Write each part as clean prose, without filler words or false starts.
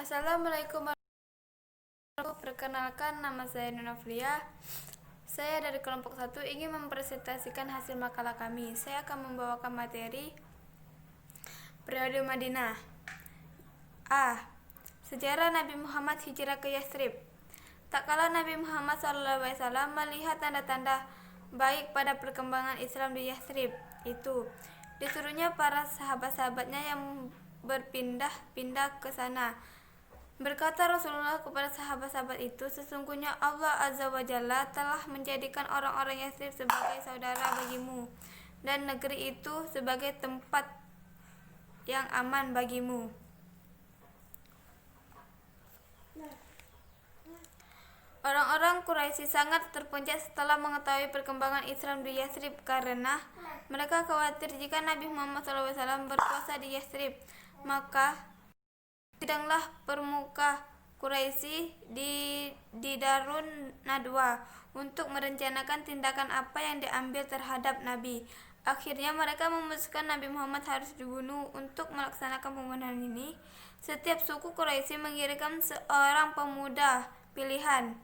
Assalamualaikum warahmatullahi wabarakatuh. Perkenalkan, nama saya Nunaflia. Saya dari kelompok 1 ingin mempresentasikan hasil makalah kami. Saya akan membawakan materi periode Madinah. A. Sejarah Nabi Muhammad hijrah ke Yathrib. Tak kala Nabi Muhammad SAW melihat tanda-tanda baik pada perkembangan Islam di Yathrib itu, disuruhnya para sahabat-sahabatnya yang berpindah-pindah ke sana. Berkata Rasulullah kepada sahabat-sahabat itu, sesungguhnya Allah Azza wa Jalla telah menjadikan orang-orang Yathrib sebagai saudara bagimu, dan negeri itu sebagai tempat yang aman bagimu. Orang-orang Quraisy sangat terpencet setelah mengetahui perkembangan Islam di Yathrib karena mereka khawatir jika Nabi Muhammad SAW berpuasa di Yathrib, maka sidanglah permuka Quraisy di Darun Nadwa untuk merencanakan tindakan apa yang diambil terhadap Nabi. Akhirnya mereka memutuskan Nabi Muhammad harus dibunuh. Untuk melaksanakan pembunuhan ini, setiap suku Quraisy mengirimkan seorang pemuda pilihan.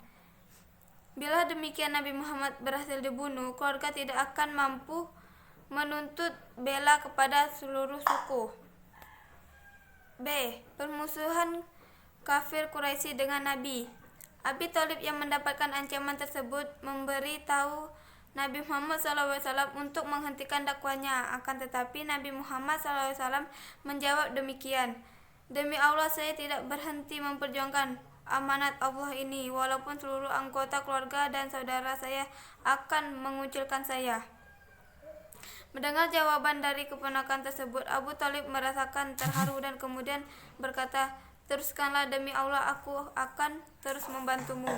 Bila demikian Nabi Muhammad berhasil dibunuh, keluarga tidak akan mampu menuntut bela kepada seluruh suku. B. Permusuhan kafir Quraisy dengan Nabi. Abi Thalib yang mendapatkan ancaman tersebut memberi tahu Nabi Muhammad SAW untuk menghentikan dakwahnya. Akan tetapi Nabi Muhammad SAW menjawab demikian, demi Allah saya tidak berhenti memperjuangkan amanat Allah ini, walaupun seluruh anggota keluarga dan saudara saya akan mengucilkan saya. Mendengar jawaban dari keponakan tersebut, Abu Thalib merasakan terharu dan kemudian berkata, teruskanlah, demi Allah aku akan terus membantumu.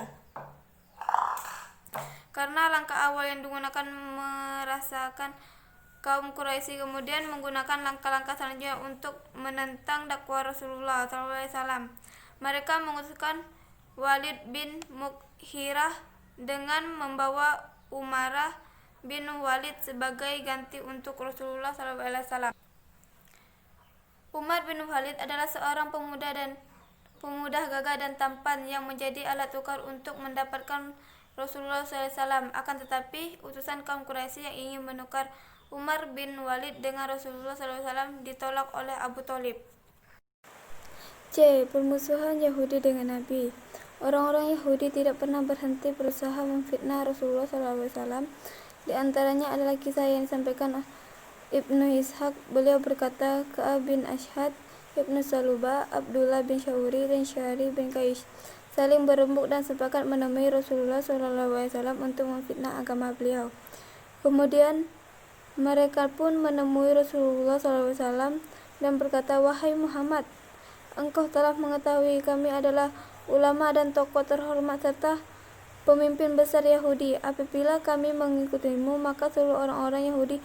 Karena langkah awal yang digunakan merasakan, kaum Quraisy kemudian menggunakan langkah-langkah selanjutnya untuk menentang dakwah Rasulullah SAW. Mereka mengutuskan Walid bin Mughirah dengan membawa Umarah bin Walid sebagai ganti untuk Rasulullah SAW. Umar bin Walid adalah seorang pemuda gagah dan tampan yang menjadi alat tukar untuk mendapatkan Rasulullah SAW. Akan tetapi utusan kaum Quraisy yang ingin menukar Umar bin Walid dengan Rasulullah SAW ditolak oleh Abu Thalib. C. Permusuhan Yahudi dengan Nabi. Orang-orang Yahudi tidak pernah berhenti berusaha memfitnah Rasulullah SAW. Di antaranya adalah kisah yang disampaikan Ibnu Ishaq. Beliau berkata, Ka'ab bin Ashhad, Ibnu Salubah, Abdullah bin Syawri, dan Syari bin Qais saling berembuk dan sepakat menemui Rasulullah SAW untuk memfitnah agama beliau. Kemudian mereka pun menemui Rasulullah SAW dan berkata, wahai Muhammad, engkau telah mengetahui kami adalah ulama dan tokoh terhormat serta pemimpin besar Yahudi. Apabila kami mengikutimu, maka seluruh orang-orang Yahudi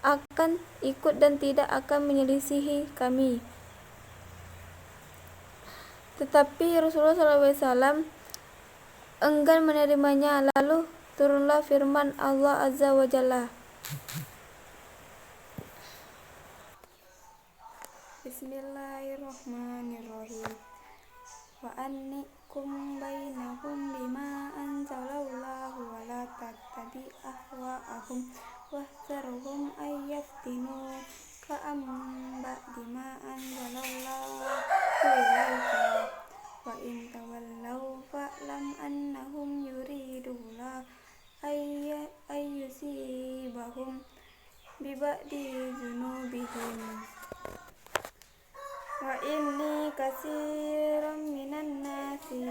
akan ikut dan tidak akan menyelisihi kami. Tetapi Rasulullah SAW enggan menerimanya. Lalu turunlah firman Allah Azza wa Jalla. Bismillahirrahmanirrahim. Wa annikum bainahum bima anzalallahu wa la tattabi ahwa'ahum wahzarhum ayyaftinun ka'amba bima anzalallahu ilaika wa in tawallaw fa'lam annahum yuriduna ayyusibahum biba'di dzunubihim wa inni katsiran minan nasi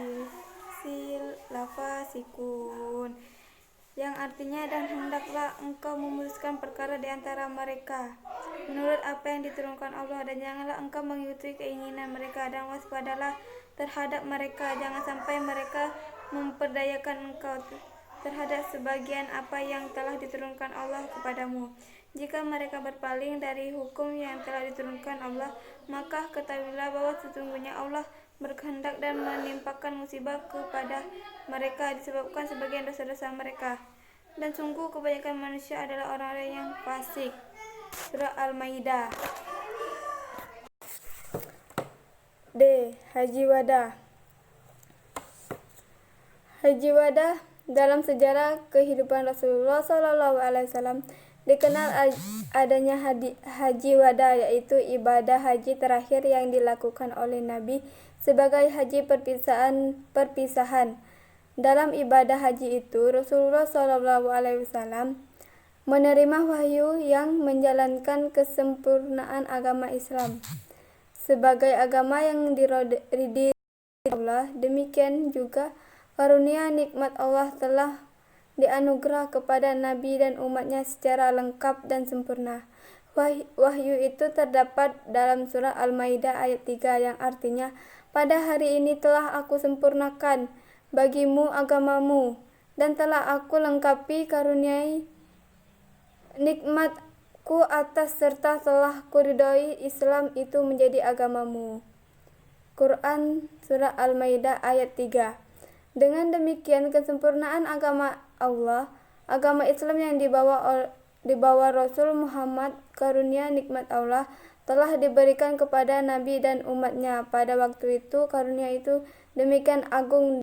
lafasikun, yang artinya, dan hendaklah engkau memutuskan perkara di antara mereka menurut apa yang diturunkan Allah, dan janganlah engkau mengikuti keinginan mereka, dan waspadalah terhadap mereka, jangan sampai mereka memperdayakan engkau terhadap sebagian apa yang telah diturunkan Allah kepadamu. Jika mereka berpaling dari hukum yang telah diturunkan Allah, maka ketahuilah bahwa sesungguhnya Allah berkehendak dan menimpakan musibah kepada mereka disebabkan sebagian dosa-dosa mereka. Dan sungguh kebanyakan manusia adalah orang-orang yang fasik. Surah Al-Maidah. D. Haji Wada. Haji Wada dalam sejarah kehidupan Rasulullah SAW dikenal adanya Haji Wada, yaitu ibadah haji terakhir yang dilakukan oleh Nabi sebagai haji perpisahan. Dalam ibadah haji itu, Rasulullah SAW menerima wahyu yang menjalankan kesempurnaan agama Islam sebagai agama yang diridhai Allah. Demikian juga karunia nikmat Allah telah dianugerah kepada Nabi dan umatnya secara lengkap dan sempurna. Wahyu itu terdapat dalam surah Al-Maidah ayat 3 yang artinya, pada hari ini telah aku sempurnakan bagimu agamamu dan telah aku lengkapi karuniai nikmatku atas serta telah kuridhoi Islam itu menjadi agamamu. Quran surah Al-Maidah ayat 3. Dengan demikian kesempurnaan agama Allah, agama Islam yang dibawa Rasul Muhammad, karunia nikmat Allah telah diberikan kepada Nabi dan umatnya. Pada waktu itu karunia itu demikian agung